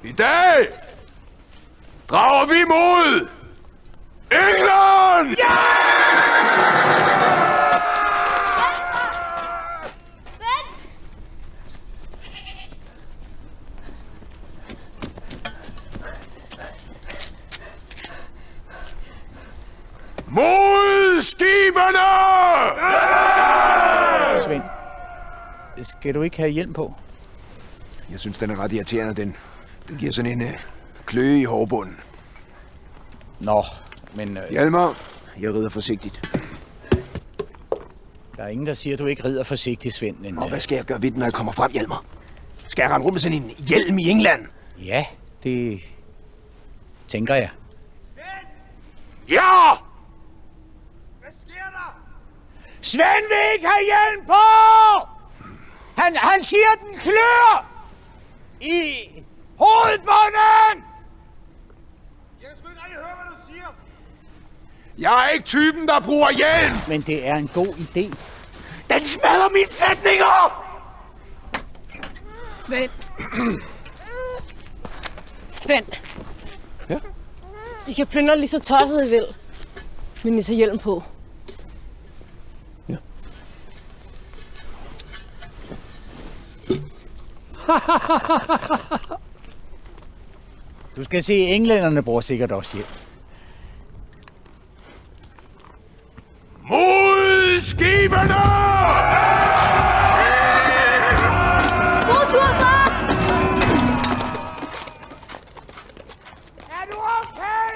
I dag drager vi mod England! Ja! Mod skibene! Svend, skal du ikke have hjelm på? Jeg synes, den er ret irriterende, den. Den giver sådan en kløe i hårbunden. Nå, men... Hjalmar, jeg rider forsigtigt. Der er ingen, der siger, at du ikke rider forsigtigt, Svend. Men, Og hvad skal jeg gøre ved den, når jeg kommer frem, Hjalmar? Skal jeg rende rundt med sådan en hjelm i England? Ja, det tænker jeg. Ja! Hvad sker der? Svend vil ikke have hjelm på! Han siger, at den klør! I hovedbunden! Jeg kan sgu ikke rigtig høre, hvad du siger. Jeg er ikke typen, der bruger hjelm! Men det er en god idé. Den smadrer mine sætninger! Svend. Svend. Ja? I kan plyndre lige så tosset I vil, men I tager hjelm på. Ja. Du skal se, englænderne bruger sikkert også hjelm. Mod skibene! God tur, far! Er du okay?